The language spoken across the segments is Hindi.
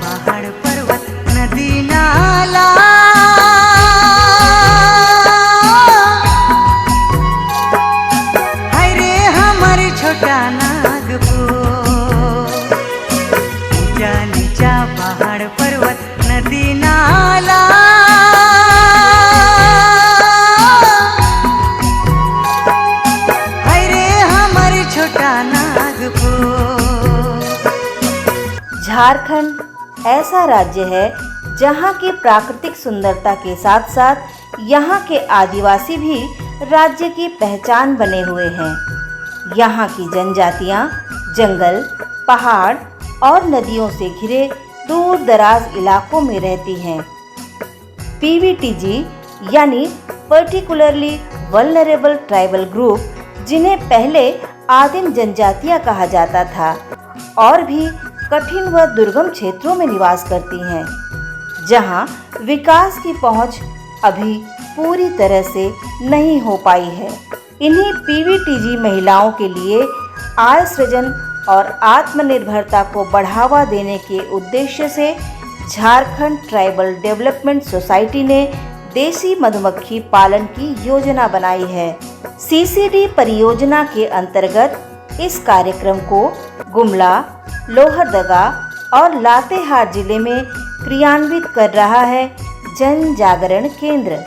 पहाड़ पर्वत नदी नाला, हाय रे हमर छोटा नागपुर। ऊंचा नीचा पहाड़ पर्वत नदी नाला, हाय रे हमर छोटा नागपुर। झारखंड ऐसा राज्य है जहाँ की प्राकृतिक सुंदरता के साथ साथ यहाँ के आदिवासी भी राज्य की पहचान बने हुए हैं। यहाँ की जनजातियाँ जंगल, पहाड़ और नदियों से घिरे दूर दराज इलाकों में रहती हैं। पीवीटीजी यानी पर्टिकुलरली वल्नरेबल ट्राइबल ग्रुप, जिन्हें पहले आदिम जनजातियाँ कहा जाता था, और भी कठिन व दुर्गम क्षेत्रों में निवास करती हैं, जहां विकास की पहुंच अभी पूरी तरह से नहीं हो पाई है। इन्हीं पीवीटीजी महिलाओं के लिए आय सृजन और आत्मनिर्भरता को बढ़ावा देने के उद्देश्य से झारखंड ट्राइबल डेवलपमेंट सोसाइटी ने देसी मधुमक्खी पालन की योजना बनाई है। सीसीडी परियोजना के अंतर्गत इस कार्यक्रम को गुमला, लोहरदगा और लातेहार जिले में क्रियान्वित कर रहा है जन जागरण केंद्र।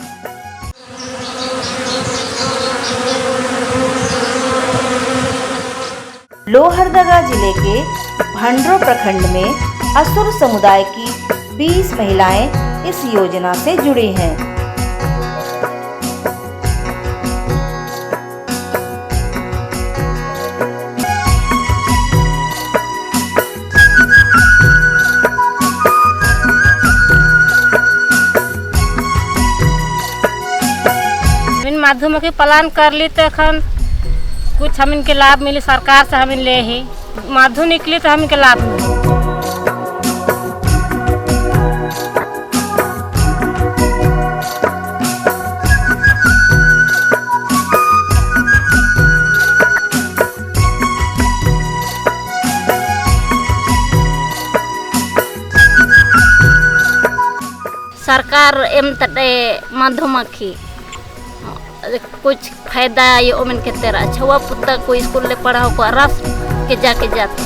लोहरदगा जिले के भंडरो प्रखंड में असुर समुदाय की 20 महिलाएं इस योजना से जुड़ी हैं। मधुमक्खी पालन कर ली तो अखन कुछ हम इनके लाभ मिली, सरकार से हम ले ही मधु निकली तो हम इनके लाभ मिली। सरकार एम तटे मधुमक्खी कुछ फायदा ये ओमन के तेरा छुआ पुत्ता को स्कूल ले पढ़ाओ को रस के जाके जाते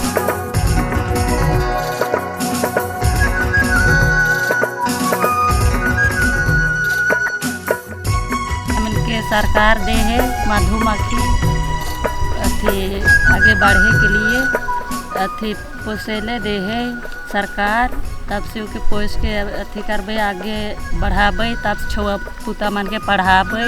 हमन के सरकार दे है मधुमक्खी अथी आगे बढ़े के लिए अथी पोसेले दे है सरकार, तब से ओके पोस के अथी करबे आगे बढ़ाबे, तब छुआ पुता मन के पढ़ाबे।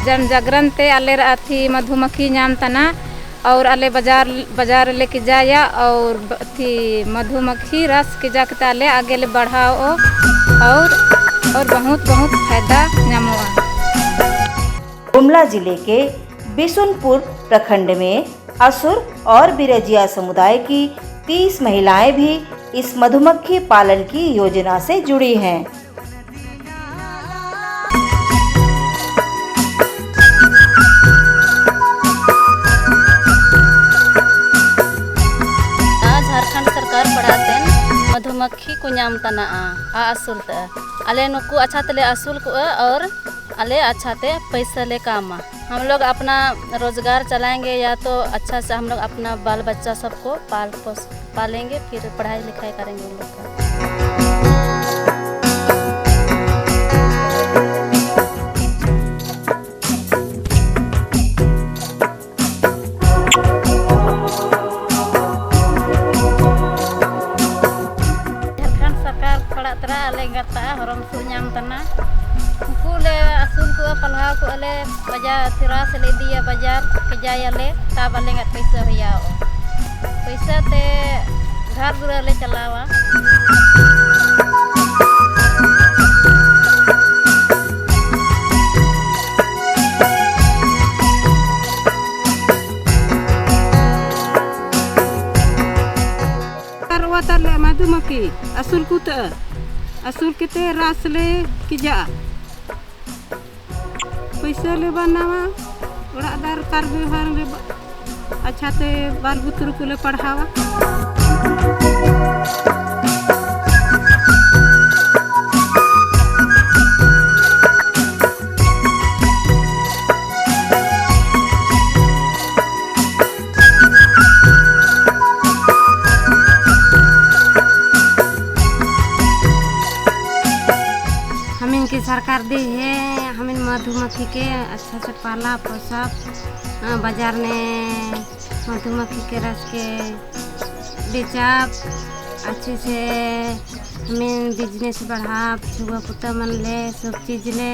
जन जागरण ते अले अथी मधुमक्खी नाम तना और अले बाजार लेके जाया और अथी मधुमक्खी रस के जाके ताले आगे ले बढ़ाओ और बहुत फायदा नामुआ। गुमला जिले के बिशुनपुर प्रखंड में असुर और बिरजिया समुदाय की 30 महिलाएं भी इस मधुमक्खी पालन की योजना से जुड़ी हैं। मधुमक्खी को नाम तना आसुल अले नुकु अच्छा तले असूल को और अले अच्छा ते पैसा ले कामा। हम लोग अपना रोजगार चलाएंगे या तो अच्छा से हम लोग अपना बाल बच्चा सबको पालेंगे, फिर पढ़ाई लिखाई करेंगे उन लोग का। हरम सुnyam tanah kule asul ku palha ku ale bajar tiras le dia bajar kejaya le ta balengat paisa hiya paisa te घर दूर ले चलावा। मधुमक्खी असूल कुत asul kita rasle kija पैसा ले बनावा ओड़ा आधार कार्ड व्यवहार ले अच्छा ते बाल बुतरू को ले पढ़ावा। की सरकार दी है हमें मधुमक्खी के अच्छा से पाला पोसा बाजार में मधुमक्खी के रस के बेचा अच्छे से हमें बिजनेस बढ़ा छुआ पुता मन ले सब चीज़ ले।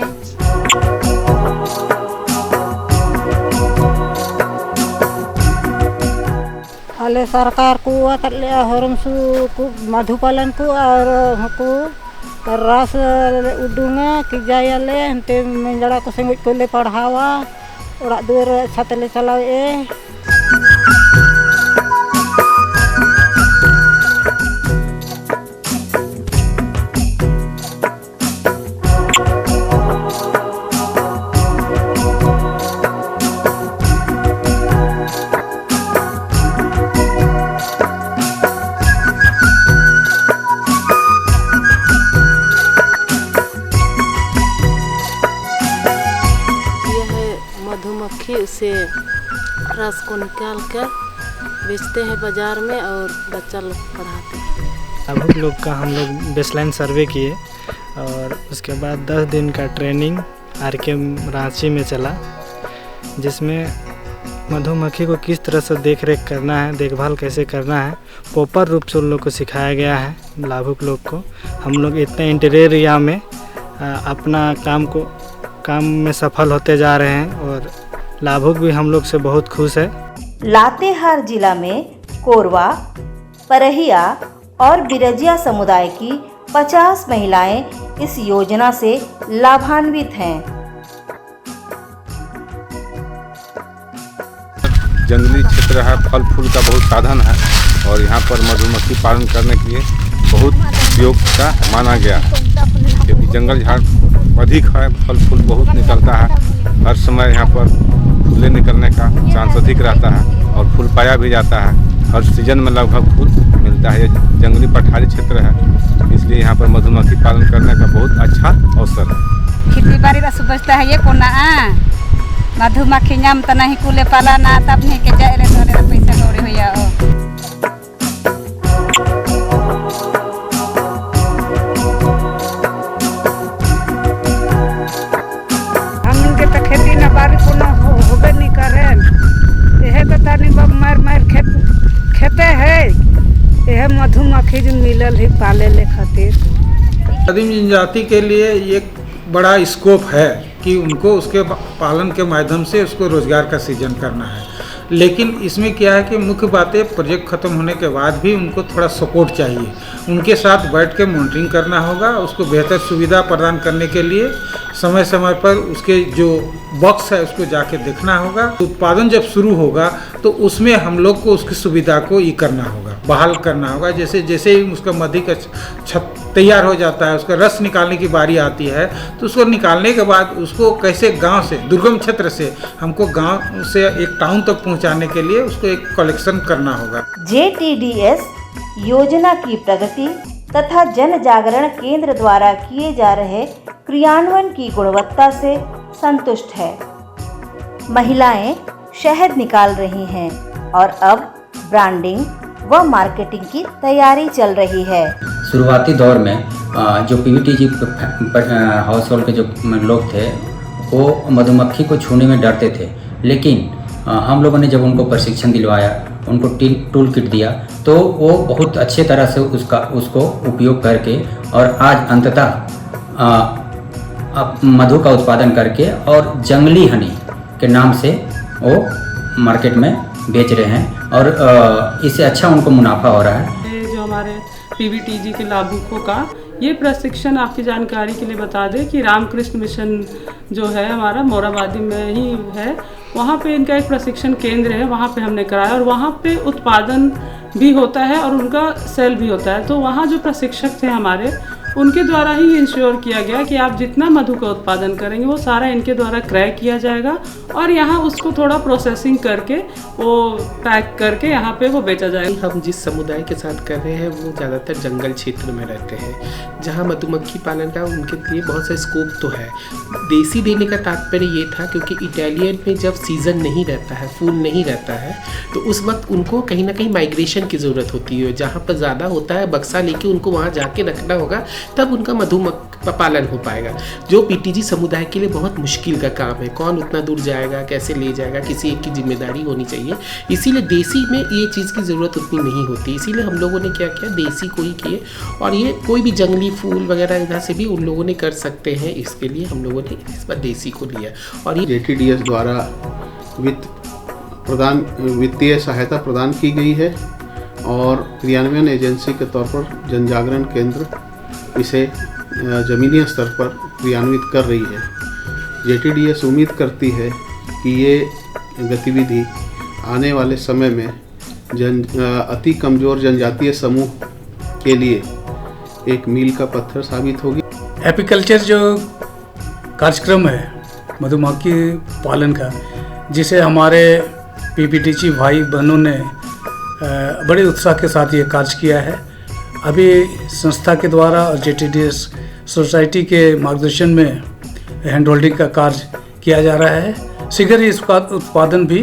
अले सरकार को अतले हरमसु को मधुपालन को और को रास उडूंगा कि जायाले हंते मंजड़ा को संग को ले पढ़ावा ओड़ा दूर छतले चलावे। मधुमक्खी उसे रस को निकाल कर बेचते हैं बाज़ार में और बच्चा लोग पढ़ाते हैं। अब लोग का हम लोग बेसलाइन सर्वे किए और उसके बाद 10 दिन का ट्रेनिंग RK रांची में चला, जिसमें मधुमक्खी को किस तरह से देख रेख करना है, देखभाल कैसे करना है, प्रॉपर रूप से उन लोग को सिखाया गया है। लाभुक लोग को हम लोग इतने इंटीरियर एरिया में अपना काम में सफल होते जा रहे हैं और लाभुक भी हम लोग से बहुत खुश है। लातेहार जिला में कोरवा, परहिया और बिरजिया समुदाय की 50 महिलाएं इस योजना से लाभान्वित हैं। जंगली क्षेत्र है, फल फूल का बहुत साधन है और यहाँ पर मधुमक्खी पालन करने के लिए बहुत उपयोग का माना गया है, क्योंकि जंगल झाड़ अधिक है, फल फूल बहुत निकलता है। हर समय यहाँ पर फूले निकलने का चांस अधिक रहता है और फूल पाया भी जाता है। हर सीजन में लगभग फूल मिलता है। ये जंगली पठारी क्षेत्र है, इसलिए यहाँ पर मधुमक्खी पालन करने का बहुत अच्छा अवसर है। खेती बाड़ी बस बचता है ये कोना मधुमक्खी नाम तो नहीं कुले पाला ना तब नहीं के जाए रे पैसा कौड़ी होया। खेती न बारी को होबे नहीं करे, यह तो तानी मार खेते है, यह मधुमक्खी जो मिलल ही पाले ले खातिर। आदिम जनजाति के लिए एक बड़ा स्कोप है कि उनको उसके पालन के माध्यम से उसको रोजगार का सृजन करना है, लेकिन इसमें क्या है कि मुख्य बातें प्रोजेक्ट ख़त्म होने के बाद भी उनको थोड़ा सपोर्ट चाहिए। उनके साथ बैठ के मॉनिटरिंग करना होगा, उसको बेहतर सुविधा प्रदान करने के लिए समय समय पर उसके जो बॉक्स है उसको जाके देखना होगा। उत्पादन जब शुरू होगा तो उसमें हम लोग को उसकी सुविधा को ये करना होगा, बहाल करना होगा। जैसे जैसे ही उसका मधु का छत तैयार हो जाता है, उसका रस निकालने की बारी आती है, तो उसको निकालने के बाद उसको कैसे गांव से, दुर्गम क्षेत्र से हमको गांव से एक टाउन तक पहुंचाने के लिए उसको एक कलेक्शन करना होगा। JTDS योजना की प्रगति तथा जन जागरण केंद्र द्वारा किए जा रहे क्रियान्वयन की गुणवत्ता से संतुष्ट है। महिलाएं शहद निकाल रही हैं और अब ब्रांडिंग व मार्केटिंग की तैयारी चल रही है। शुरुआती दौर में जो PVTG हाउस होल्ड के जो लोग थे वो मधुमक्खी को छूने में डरते थे, लेकिन हम लोगों ने जब उनको प्रशिक्षण दिलवाया, उनको टूल किट दिया, तो वो बहुत अच्छे तरह से उसको उपयोग करके और आज अंततः मधु का उत्पादन करके और जंगली हनी के नाम से वो मार्केट में बेच रहे हैं और इससे अच्छा उनको मुनाफा हो रहा है। जो हमारे PVTG के लाभुकों का ये प्रशिक्षण आपकी जानकारी के लिए बता दें कि रामकृष्ण मिशन जो है हमारा मोराबादी में ही है, वहाँ पे इनका एक प्रशिक्षण केंद्र है, वहाँ पे हमने कराया और वहाँ पे उत्पादन भी होता है और उनका सेल भी होता है। तो वहाँ जो प्रशिक्षक थे हमारे, उनके द्वारा ही इंश्योर किया गया कि आप जितना मधु का उत्पादन करेंगे वो सारा इनके द्वारा क्रय किया जाएगा और यहाँ उसको थोड़ा प्रोसेसिंग करके वो पैक करके यहाँ पे वो बेचा जाएगा। हम जिस समुदाय के साथ कर रहे हैं वो ज़्यादातर जंगल क्षेत्र में रहते हैं, जहाँ मधुमक्खी पालन का उनके लिए बहुत सा स्कोप तो है। देसी देने का तात्पर्य ये था क्योंकि इटालियन में जब सीज़न नहीं रहता है, फूल नहीं रहता है, तो उस वक्त उनको कहीं ना कहीं माइग्रेशन की ज़रूरत होती है। जहाँ पर ज़्यादा होता है बक्सा लेके उनको वहाँ जाके रखना होगा, तब उनका मधुमक्खी पालन हो पाएगा, जो पीटीजी समुदाय के लिए बहुत मुश्किल का काम है। कौन उतना दूर जाएगा, कैसे ले जाएगा, किसी एक की जिम्मेदारी होनी चाहिए। इसीलिए देसी में ये चीज़ की ज़रूरत उतनी नहीं होती, इसीलिए हम लोगों ने क्या किया, देसी को ही किए। और ये कोई भी जंगली फूल वगैरह इधर से भी उन लोगों ने कर सकते हैं, इसके लिए हम लोगों ने इस बार देसी को लिया। और ये JTDS द्वारा वित्तीय सहायता प्रदान की गई है और क्रियान्वयन एजेंसी के तौर पर जनजागरण केंद्र इसे ज़मीनी स्तर पर क्रियान्वित कर रही है। JTDS उम्मीद करती है कि ये गतिविधि आने वाले समय में अति कमज़ोर जनजातीय समूह के लिए एक मील का पत्थर साबित होगी। एपीकल्चर जो कार्यक्रम है मधुमक्खी पालन का, जिसे हमारे PPTG भाई बहनों ने बड़े उत्साह के साथ ये कार्य किया है। अभी संस्था के द्वारा और JTDS सोसाइटी के मार्गदर्शन में हैंड होल्डिंग का कार्य किया जा रहा है। शीघ्र ही इसका उत्पादन भी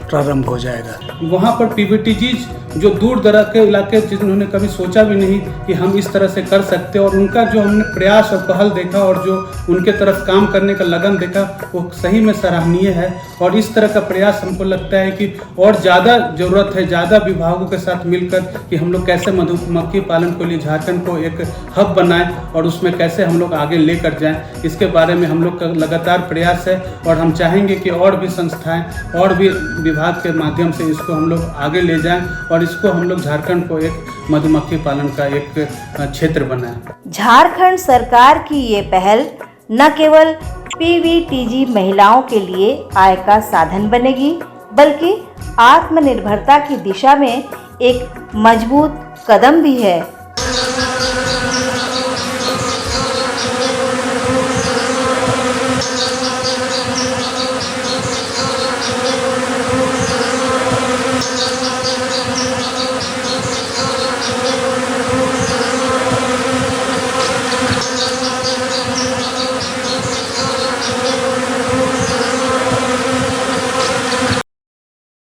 प्रारंभ हो जाएगा। वहाँ पर PPTG जो दूर दराज के इलाके जिन्होंने कभी सोचा भी नहीं कि हम इस तरह से कर सकते, और उनका जो हमने प्रयास और पहल देखा और जो उनके तरफ काम करने का लगन देखा वो सही में सराहनीय है। और इस तरह का प्रयास हमको लगता है कि और ज़्यादा ज़रूरत है, ज़्यादा विभागों के साथ मिलकर कि हम लोग कैसे मधुमक्खी पालन के लिए झारखंड को एक हब बनाएं और उसमें कैसे हम लोग आगे लेकर जाएं, इसके बारे में हम लोग का लगातार प्रयास है। और हम चाहेंगे कि और भी संस्थाएं और भी विभाग के माध्यम से इसको हम लोग आगे ले जाएं और इसको हम लोग झारखंड को एक मधुमक्खी पालन का एक क्षेत्र बनाएं। झारखंड सरकार की ये पहल न केवल PVTG महिलाओं के लिए आय का साधन बनेगी, बल्कि आत्मनिर्भरता की दिशा में एक मजबूत कदम भी है।